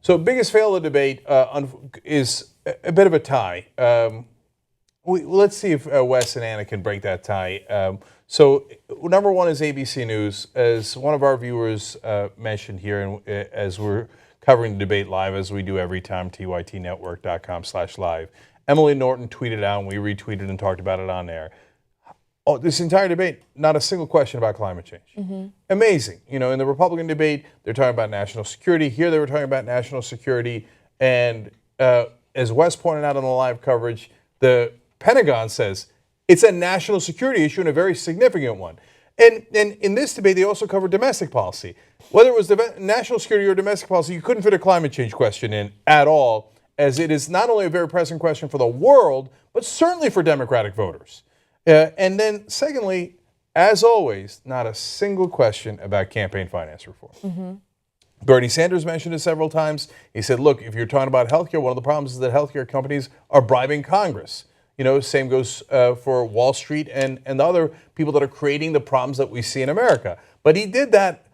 So biggest fail of the debate is a bit of a tie. Let's see if Wes and Anna can break that tie. So number one is ABC News. As one of our viewers mentioned here, and as we're covering the debate live, as we do every time, tytnetwork.com/live, Emily Norton tweeted out, and we retweeted and talked about it on there. Oh, this entire debate, not a single question about climate change. Amazing. You know, in the Republican debate, they're talking about national security. Here they were talking about national security. And as Wes pointed out on the live coverage, the Pentagon says it's a national security issue and a very significant one. And in this debate, they also covered domestic policy. Whether it was national security or domestic policy, you couldn't fit a climate change question in at all, as it is not only a very pressing question for the world, but certainly for Democratic voters. And then secondly, as always, not a single question about campaign finance reform. Bernie Sanders mentioned it several times. He said, look, if you're talking about healthcare, one of the problems is that healthcare companies are bribing Congress. You know, same goes for Wall Street and the other people that are creating the problems that we see in America. But he did that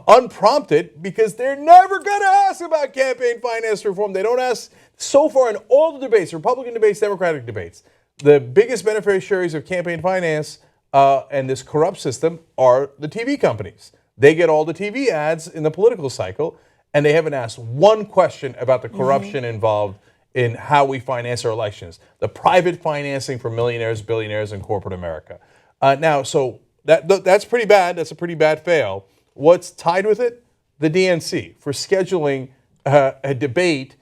unprompted because they're never going to ask about campaign finance reform. They don't ask so far in all the debates, Republican debates, Democratic debates. The biggest beneficiaries of campaign finance and this corrupt system are the TV companies. They get all the TV ads in the political cycle, and they haven't asked one question about the corruption involved in how we finance our elections, the private financing for millionaires, billionaires, and corporate America. Now, so that's pretty bad. That's a pretty bad fail. What's tied with it? The DNC for scheduling a debate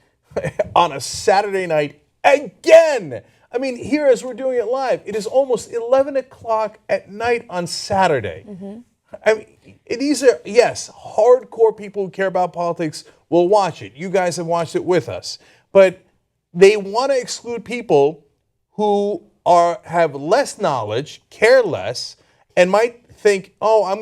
on a Saturday night again. I mean, here as we're doing it live, it is almost 11 o'clock at night on Saturday. I mean, these are, yes, hardcore people who care about politics will watch it. You guys have watched it with us. But they want to exclude people who have less knowledge, care less, and might think, I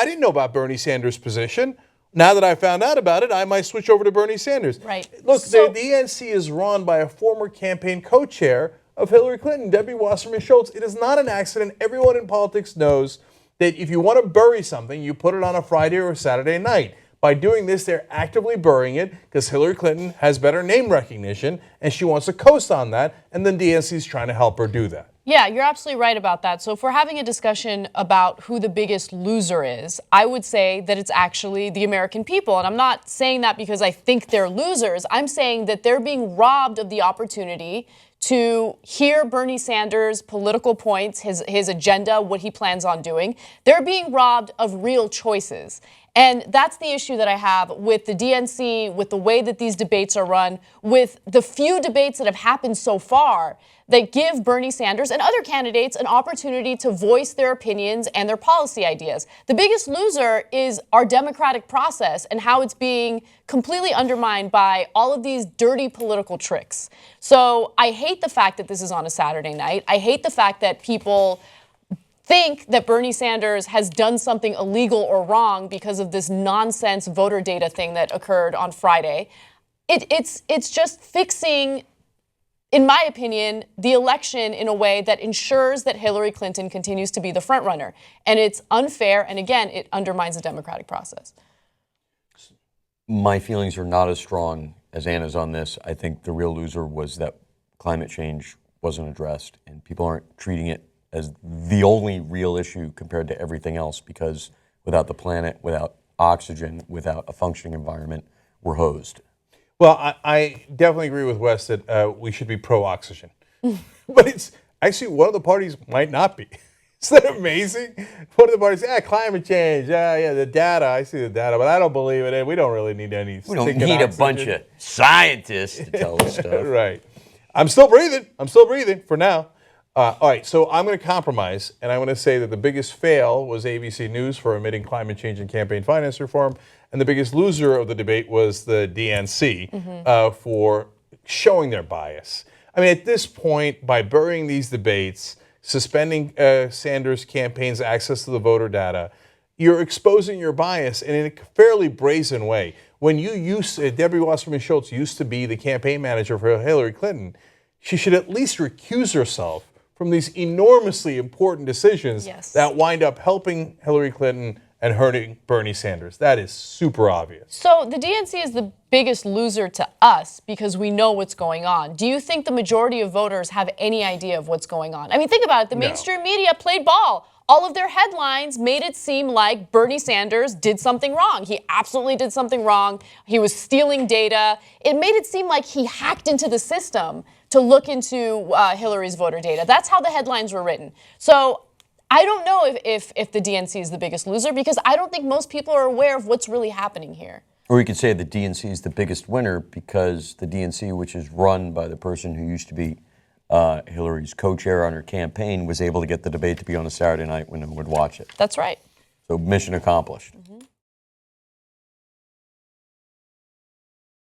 didn't know about Bernie Sanders' position. Now that I found out about it, I might switch over to Bernie Sanders. Right. Look, the DNC is run by a former campaign co-chair of Hillary Clinton, Debbie Wasserman Schultz. It is not an accident. Everyone in politics knows that if you want to bury something, you put it on a Friday or a Saturday night. By doing this, they're actively burying it because Hillary Clinton has better name recognition and she wants to coast on that, and then DNC is trying to help her do that. Yeah, you're absolutely right about that. So if we're having a discussion about who the biggest loser is, I would say that it's actually the American people. And I'm not saying that because I think they're losers. I'm saying that they're being robbed of the opportunity to hear Bernie Sanders' political points, his agenda, what he plans on doing. They're being robbed of real choices. And that's the issue that I have with the DNC, with the way that these debates are run, with the few debates that have happened so far that give Bernie Sanders and other candidates an opportunity to voice their opinions and their policy ideas. The biggest loser is our democratic process and how it's being completely undermined by all of these dirty political tricks. So I hate the fact that this is on a Saturday night. I hate the fact that people think that Bernie Sanders has done something illegal or wrong because of this nonsense voter data thing that occurred on Friday. It's just fixing, in my opinion, the election in a way that ensures that Hillary Clinton continues to be the front runner. And it's unfair, and again, it undermines the democratic process. My feelings are not as strong as Anna's on this. I think the real loser was that climate change wasn't addressed, and people aren't treating it as the only real issue compared to everything else, because without the planet, without oxygen, without a functioning environment, we're hosed. Well, I definitely agree with Wes that we should be pro-oxygen. But it's actually one of the parties might not be. Isn't that amazing? One of the parties, climate change, the data, I see the data, but I don't believe it. We don't really need any. We don't need a bunch of scientists to tell us stuff. Right. I'm still breathing for now. All right, so I'm going to compromise, and I'm going to say that the biggest fail was ABC News for omitting climate change and campaign finance reform, and the biggest loser of the debate was the DNC for showing their bias. I mean, at this point, by burying these debates, suspending Sanders' campaign's access to the voter data, you're exposing your bias in a fairly brazen way. When Debbie Wasserman Schultz used to be the campaign manager for Hillary Clinton, she should at least recuse herself from these enormously important decisions that wind up helping Hillary Clinton and hurting Bernie Sanders. That is super obvious. So the DNC is the biggest loser to us because we know what's going on. Do you think the majority of voters have any idea of what's going on? I mean, think about it. The mainstream media played ball. All of their headlines made it seem like Bernie Sanders did something wrong. He absolutely did something wrong. He was stealing data. It made it seem like he hacked into the system to look into Hillary's voter data. That's how the headlines were written. So I don't know if the DNC is the biggest loser because I don't think most people are aware of what's really happening here. Or you could say the DNC is the biggest winner because the DNC, which is run by the person who used to be Hillary's co-chair on her campaign, was able to get the debate to be on a Saturday night when no one would watch it. That's right. So mission accomplished.